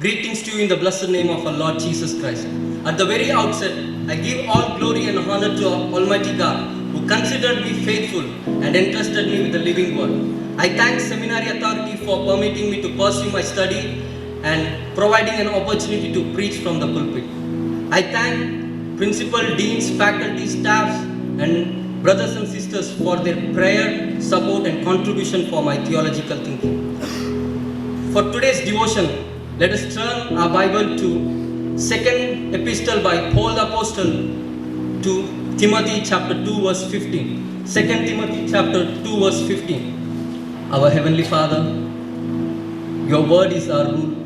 Greetings to you in the blessed name of our Lord Jesus Christ. At the very outset, I give all glory and honor to Almighty God, who considered me faithful and entrusted me with the living word. I thank Seminary Authority for permitting me to pursue my study and providing an opportunity to preach from the pulpit. I thank principal, deans, faculty, staffs, and brothers and sisters for their prayer, support, and contribution for my theological thinking. For today's devotion, let us turn our Bible to second epistle by Paul the Apostle to Timothy chapter 2 verse 15. 2 Timothy chapter 2 verse 15. Our Heavenly Father, your word is our rule,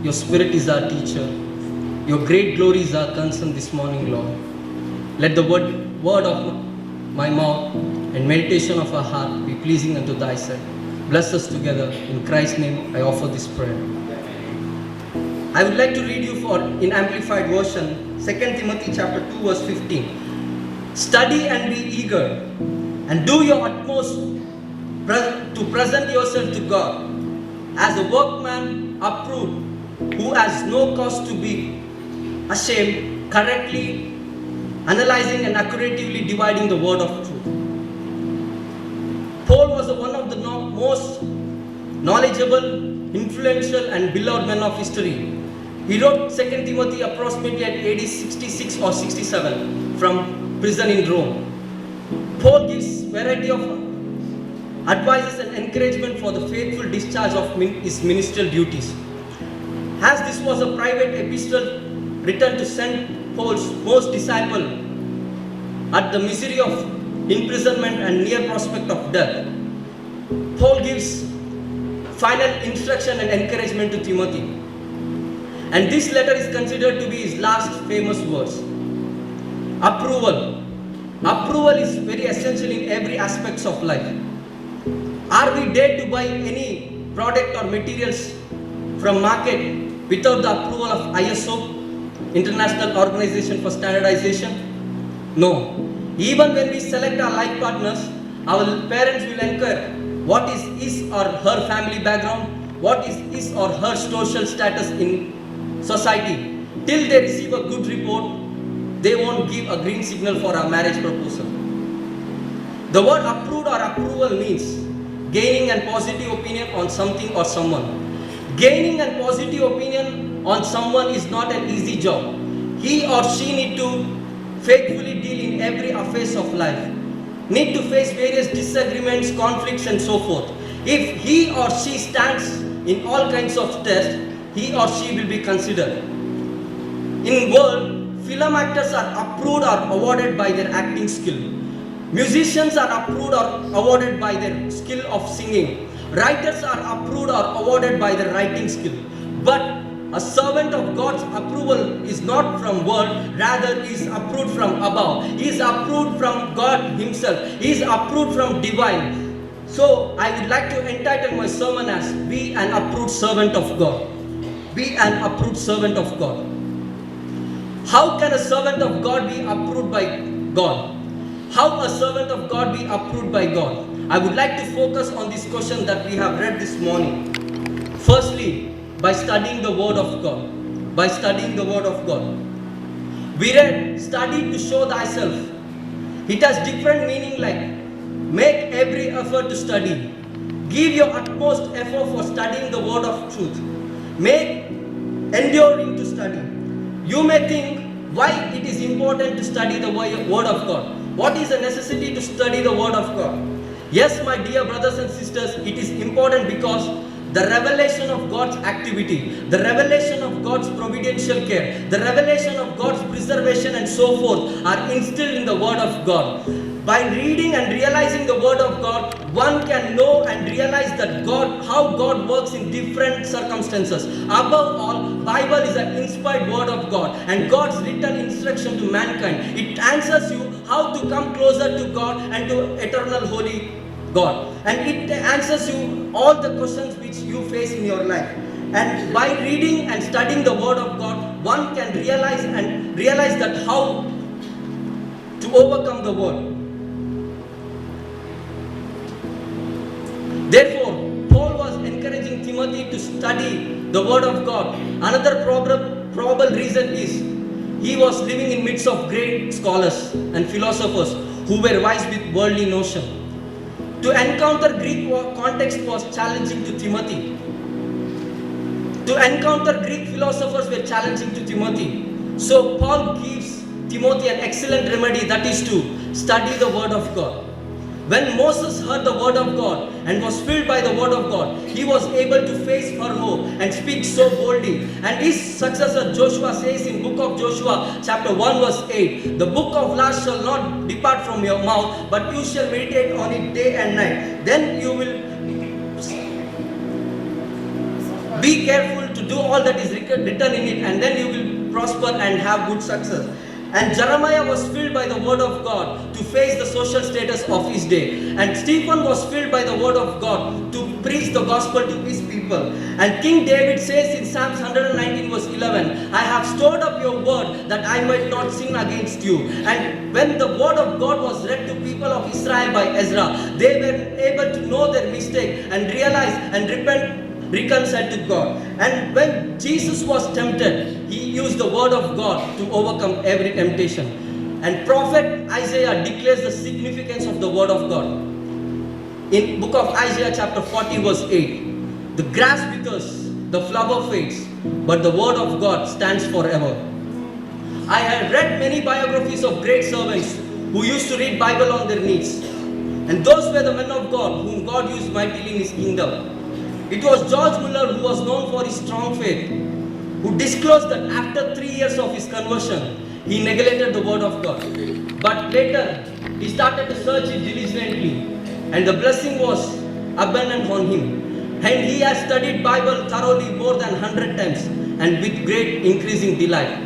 your spirit is our teacher, your great glory is our concern this morning, Lord. Let the word of my mouth and meditation of our heart be pleasing unto thy sight. Bless us together. In Christ's name I offer this prayer. I would like to read you in Amplified Version, 2 Timothy chapter 2 verse 15. Study and be eager, and do your utmost to present yourself to God as a workman approved, who has no cause to be ashamed, correctly analyzing and accurately dividing the word of truth. Paul was one of the most knowledgeable, influential, and beloved men of history. He wrote 2 Timothy approximately at AD 66 or 67 from prison in Rome. Paul gives variety of advices and encouragement for the faithful discharge of his ministerial duties. As this was a private epistle written to St. Paul's most disciple at the misery of imprisonment and near prospect of death, Paul gives final instruction and encouragement to Timothy. And this letter is considered to be his last famous words. Approval. Approval is very essential in every aspect of life. Are we dared to buy any product or materials from market without the approval of ISO, International Organization for Standardization? No. Even when we select our life partners, our parents will inquire what is his or her family background, what is his or her social status in society. Till they receive a good report, they won't give a green signal for a marriage proposal. The word approved or approval means gaining a positive opinion on something or someone. Gaining a positive opinion on someone is not an easy job. He or she need to faithfully deal in every affairs of life, need to face various disagreements, conflicts, and so forth. If he or she stands in all kinds of tests, he or she will be considered. In world, film actors are approved or awarded by their acting skill. Musicians are approved or awarded by their skill of singing. Writers are approved or awarded by their writing skill. But a servant of God's approval is not from world, rather is approved from above. He is approved from God himself. He is approved from divine. So I would like to entitle my sermon as Be an Approved Servant of God. Be an approved servant of God. How can a servant of God be approved by God? How a servant of God be approved by God? I would like to focus on this question that we have read this morning. Firstly, by studying the word of God. By studying the word of God. We read, study to show thyself. It has different meaning like, make every effort to study. Give your utmost effort for studying the word of truth. Make enduring to study. You may think why it is important to study the word of God. What is the necessity to study the word of God? Yes, my dear brothers and sisters, it is important because the revelation of God's activity, the revelation of God's providential care, the revelation of God's preservation and so forth are instilled in the word of God. By reading and realizing the word of God, one can know and realize that how God works in different circumstances. Above all, Bible is an inspired word of God and God's written instruction to mankind. It answers you how to come closer to God and to eternal holy God. And it answers you all the questions which you face in your life. And by reading and studying the word of God, one can realize that how to overcome the world. Therefore, Paul was encouraging Timothy to study the word of God. Another probable reason is he was living in midst of great scholars and philosophers who were wise with worldly notion. To encounter Greek context was challenging to Timothy. To encounter Greek philosophers were challenging to Timothy. So Paul gives Timothy an excellent remedy, that is to study the word of God. When Moses heard the word of God and was filled by the word of God, he was able to face Pharaoh and speak so boldly. And his successor Joshua says in book of Joshua chapter 1 verse 8, the book of law shall not depart from your mouth, but you shall meditate on it day and night. Then you will be careful to do all that is written in it, and then you will prosper and have good success. And Jeremiah was filled by the word of God to face the social status of his day. And Stephen was filled by the word of God to preach the gospel to his people. And King David says in Psalms 119 verse 11, I have stored up your word that I might not sin against you. And when the word of God was read to people of Israel by Ezra, they were able to know their mistake and realize and reconciled to God. And when Jesus was tempted, he used the word of God to overcome every temptation. And prophet Isaiah declares the significance of the word of God. In book of Isaiah chapter 40 verse 8, the grass withers, the flower fades, but the word of God stands forever. I have read many biographies of great servants who used to read Bible on their knees. And those were the men of God whom God used mightily in his kingdom. It was George Muller who was known for his strong faith, who disclosed that after 3 years of his conversion, he neglected the word of God. But later, he started to search it diligently, and the blessing was abundant on him. And he has studied Bible thoroughly more than 100 times, and with great increasing delight.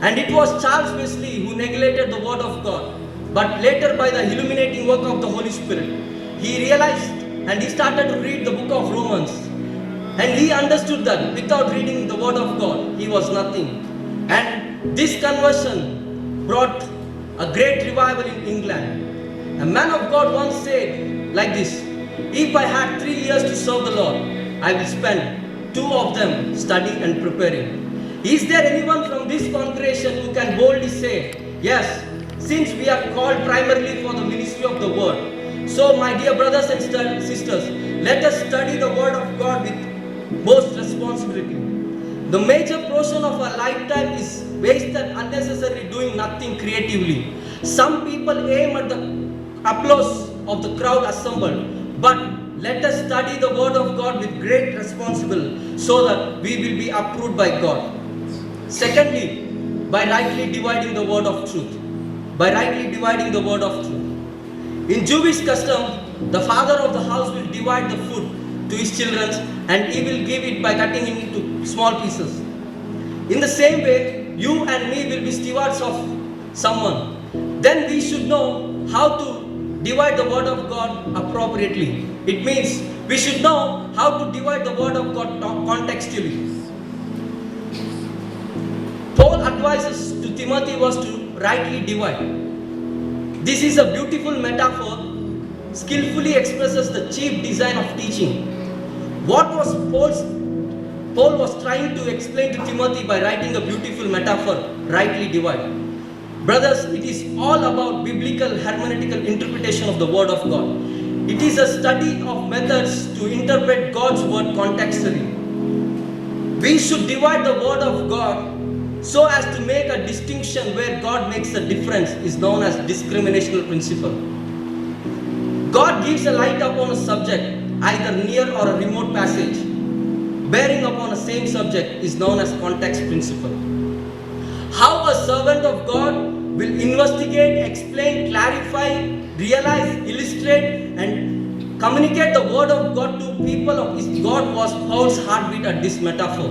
And it was Charles Wesley who neglected the word of God. But later, by the illuminating work of the Holy Spirit, he realized and he started to read the book of Romans. And he understood that without reading the word of God, he was nothing. And this conversion brought a great revival in England. A man of God once said like this, if I had 3 years to serve the Lord, I will spend 2 of them studying and preparing. Is there anyone from this congregation who can boldly say, yes, since we are called primarily for the ministry of the word, so my dear brothers and sisters, let us study the word of God with most responsibility. The major portion of our lifetime is wasted unnecessarily doing nothing creatively. Some people aim at the applause of the crowd assembled, but let us study the word of God with great responsibility so that we will be approved by God. Secondly, by rightly dividing the word of truth. By rightly dividing the word of truth. In Jewish custom, the father of the house will divide the food to his children and he will give it by cutting it into small pieces. In the same way, you and me will be stewards of someone. Then we should know how to divide the word of God appropriately. It means we should know how to divide the word of God contextually. Paul advises to Timothy was to rightly divide. This is a beautiful metaphor, skillfully expresses the chief design of teaching. What was Paul was trying to explain to Timothy by writing a beautiful metaphor, rightly divide. Brothers, it is all about biblical hermeneutical interpretation of the word of God. It is a study of methods to interpret God's word contextually. We should divide the word of God so as to make a distinction where God makes a difference is known as discriminational principle. God gives a light upon a subject, either near or a remote passage. Bearing upon the same subject is known as context principle. How a servant of God will investigate, explain, clarify, realize, illustrate and communicate the word of God to people of his God was Paul's heartbeat at this metaphor.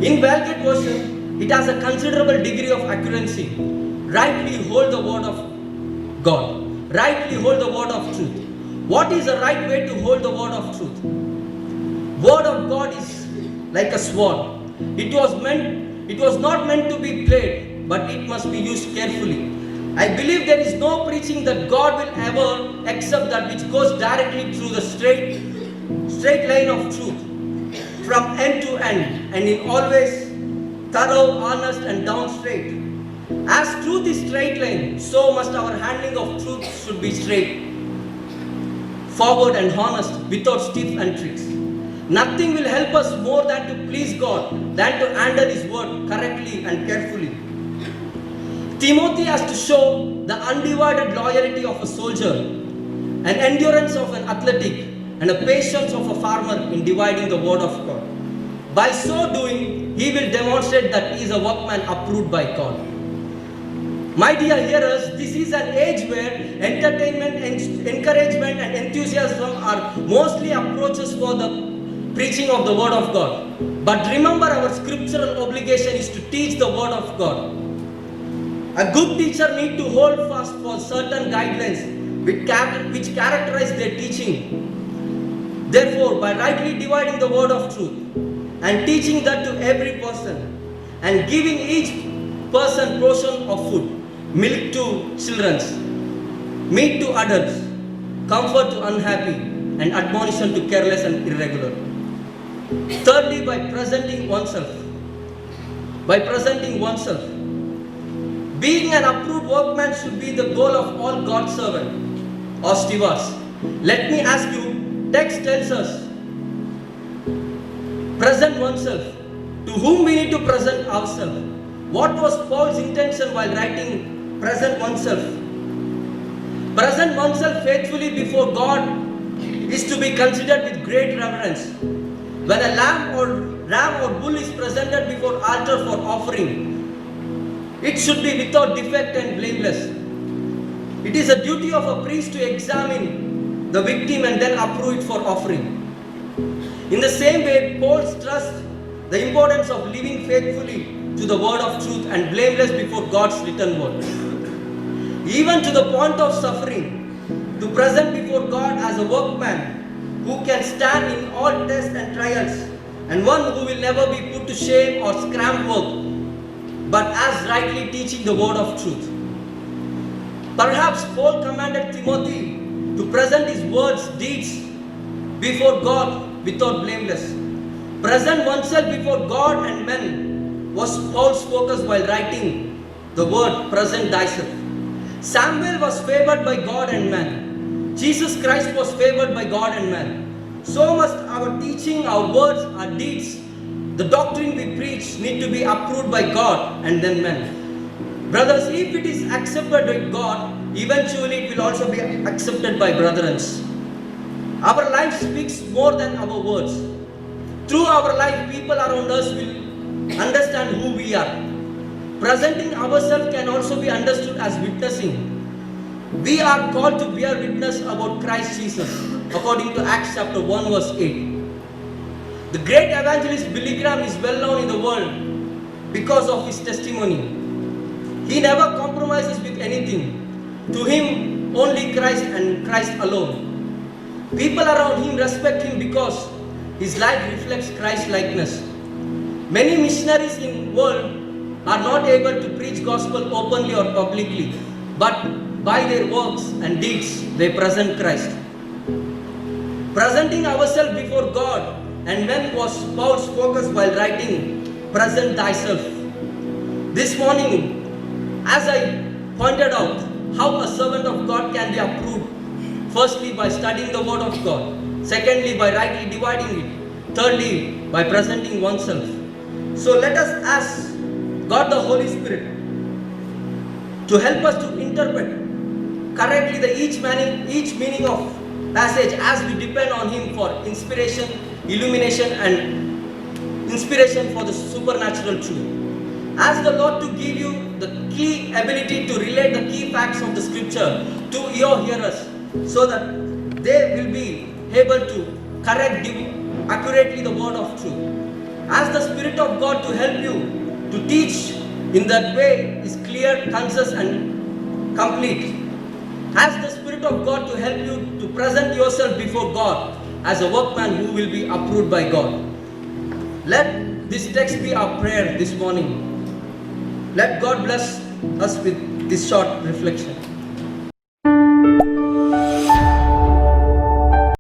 In Vulgate version, it has a considerable degree of accuracy. Rightly hold the word of God. Rightly hold the word of truth. What is the right way to hold the word of truth? Word of God is like a sword. It was not meant to be played, but it must be used carefully. I believe there is no preaching that God will ever accept that which goes directly through the straight line of truth. from end to end, and in always thorough, honest, and down straight. As truth is straight line, so must our handling of truth should be straight, forward and honest, without stiff and tricks. Nothing will help us more than to please God, than to handle His word correctly and carefully. Timothy has to show the undivided loyalty of a soldier, an endurance of an athletic, and a patience of a farmer in dividing the word of God. By so doing, he will demonstrate that he is a workman approved by God. My dear hearers, this is an age where entertainment, encouragement, and enthusiasm are mostly approaches for the preaching of the word of God. But remember, our scriptural obligation is to teach the word of God. A good teacher needs to hold fast for certain guidelines which characterize their teaching. Therefore, by rightly dividing the word of truth and teaching that to every person and giving each person portion of food, milk to children, meat to adults, comfort to unhappy, and admonition to careless and irregular. Thirdly, by presenting oneself. Being an approved workman should be the goal of all God's servants or stewards. Let me ask you, text tells us, present oneself. To whom we need to present ourselves? What was Paul's intention while writing present oneself? Present oneself faithfully before God is to be considered with great reverence. When a lamb or bull is presented before altar for offering, it should be without defect and blameless. It is a duty of a priest to examine the victim and then approve it for offering. In the same way, Paul stressed the importance of living faithfully to the word of truth and blameless before God's written word. Even to the point of suffering, to present before God as a workman who can stand in all tests and trials, and one who will never be put to shame or scram work, but as rightly teaching the word of truth. Perhaps Paul commanded Timothy to present his words, deeds before God without blameless. Present oneself before God and men was Paul's focus while writing the word, present thyself. Samuel was favored by God and man. Jesus Christ was favored by God and man. So must our teaching, our words, our deeds, the doctrine we preach need to be approved by God and then men. Brothers, if it is accepted by God, eventually it will also be accepted by brethren. Our life speaks more than our words. Through our life, people around us will understand who we are. Presenting ourselves can also be understood as witnessing. We are called to bear witness about Christ Jesus, according to Acts chapter 1 verse 8. The great evangelist Billy Graham is well known in the world because of his testimony. He never compromises with anything. To him, only Christ and Christ alone. People around him respect him because his life reflects Christ likeness. Many missionaries in the world are not able to preach gospel openly or publicly, but by their works and deeds they present Christ. Presenting ourselves before God and men was Paul's focus while writing present thyself. This morning, as I pointed out how a servant of God can be approved, firstly by studying the word of God, secondly by rightly dividing it, thirdly by presenting oneself. So let us ask God the Holy Spirit to help us to interpret correctly each meaning of passage as we depend on Him for inspiration, illumination and inspiration for the supernatural truth. Ask the Lord to give you the key ability to relate the key facts of the scripture to your hearers so that they will be able to correct accurately the word of truth. Ask the Spirit of God to help you to teach in that way is clear, concise and complete. Ask the Spirit of God to help you to present yourself before God as a workman who will be approved by God. Let this text be our prayer this morning. Let God bless us with this short reflection.